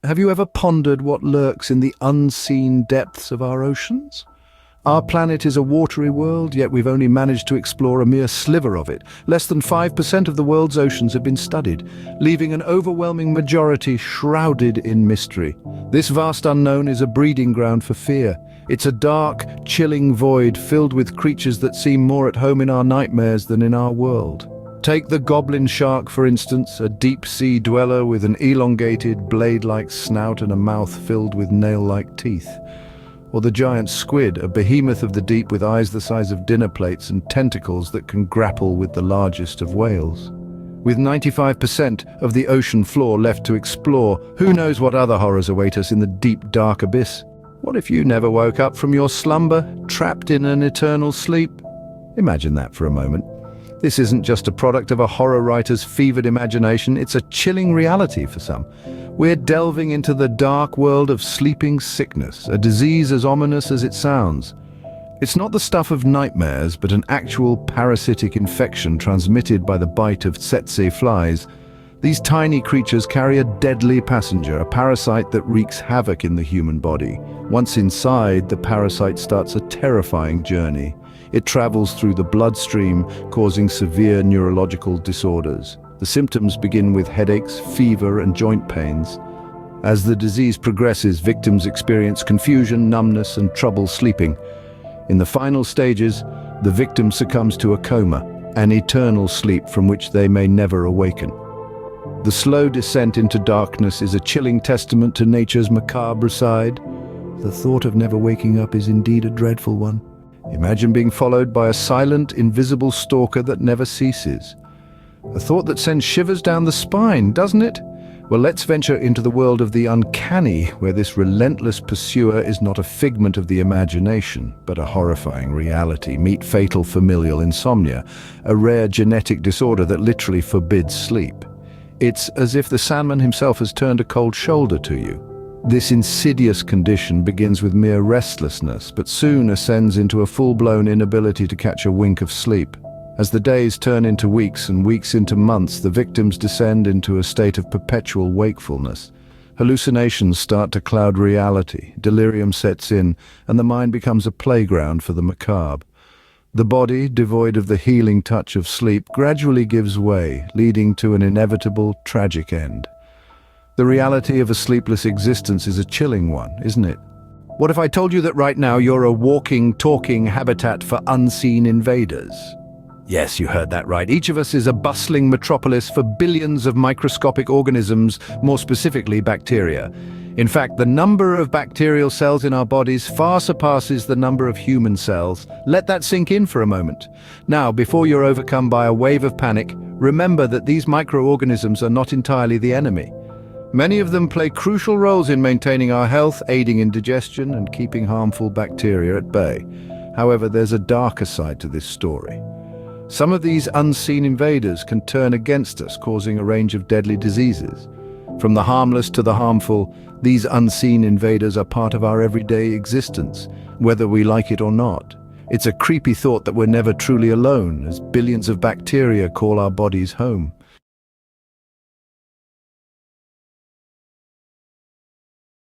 have you ever pondered what lurks in the unseen depths of our oceans? Our planet is a watery world, yet we've only managed to explore a mere sliver of it. Less than 5% of the world's oceans have been studied, leaving an overwhelming majority shrouded in mystery. This vast unknown is a breeding ground for fear. It's a dark, chilling void filled with creatures that seem more at home in our nightmares than in our world. Take the goblin shark, for instance, a deep-sea dweller with an elongated, blade-like snout and a mouth filled with nail-like teeth. Or the giant squid, a behemoth of the deep with eyes the size of dinner plates and tentacles that can grapple with the largest of whales. With 95% of the ocean floor left to explore, who knows what other horrors await us in the deep, dark abyss? What if you never woke up from your slumber, trapped in an eternal sleep? Imagine that for a moment. This isn't just a product of a horror writer's fevered imagination, it's a chilling reality for some. We're delving into the dark world of sleeping sickness, a disease as ominous as it sounds. It's not the stuff of nightmares, but an actual parasitic infection transmitted by the bite of tsetse flies. These tiny creatures carry a deadly passenger, a parasite that wreaks havoc in the human body. Once inside, the parasite starts a terrifying journey. It travels through the bloodstream, causing severe neurological disorders. The symptoms begin with headaches, fever, and joint pains. As the disease progresses, victims experience confusion, numbness, and trouble sleeping. In the final stages, the victim succumbs to a coma, an eternal sleep from which they may never awaken. The slow descent into darkness is a chilling testament to nature's macabre side. The thought of never waking up is indeed a dreadful one. Imagine being followed by a silent, invisible stalker that never ceases. A thought that sends shivers down the spine, doesn't it? Well, let's venture into the world of the uncanny, where this relentless pursuer is not a figment of the imagination, but a horrifying reality. Meet fatal familial insomnia, a rare genetic disorder that literally forbids sleep. It's as if the Sandman himself has turned a cold shoulder to you. This insidious condition begins with mere restlessness, but soon ascends into a full-blown inability to catch a wink of sleep. As the days turn into weeks and weeks into months, the victims descend into a state of perpetual wakefulness. Hallucinations start to cloud reality, delirium sets in, and the mind becomes a playground for the macabre. The body, devoid of the healing touch of sleep, gradually gives way, leading to an inevitable, tragic end. The reality of a sleepless existence is a chilling one, isn't it? What if I told you that right now you're a walking, talking habitat for unseen invaders? Yes, you heard that right. Each of us is a bustling metropolis for billions of microscopic organisms, more specifically bacteria. In fact, the number of bacterial cells in our bodies far surpasses the number of human cells. Let that sink in for a moment. Now, before you're overcome by a wave of panic, remember that these microorganisms are not entirely the enemy. Many of them play crucial roles in maintaining our health, aiding in digestion, and keeping harmful bacteria at bay. However, there's a darker side to this story. Some of these unseen invaders can turn against us, causing a range of deadly diseases. From the harmless to the harmful, these unseen invaders are part of our everyday existence, whether we like it or not. It's a creepy thought that we're never truly alone, as billions of bacteria call our bodies home.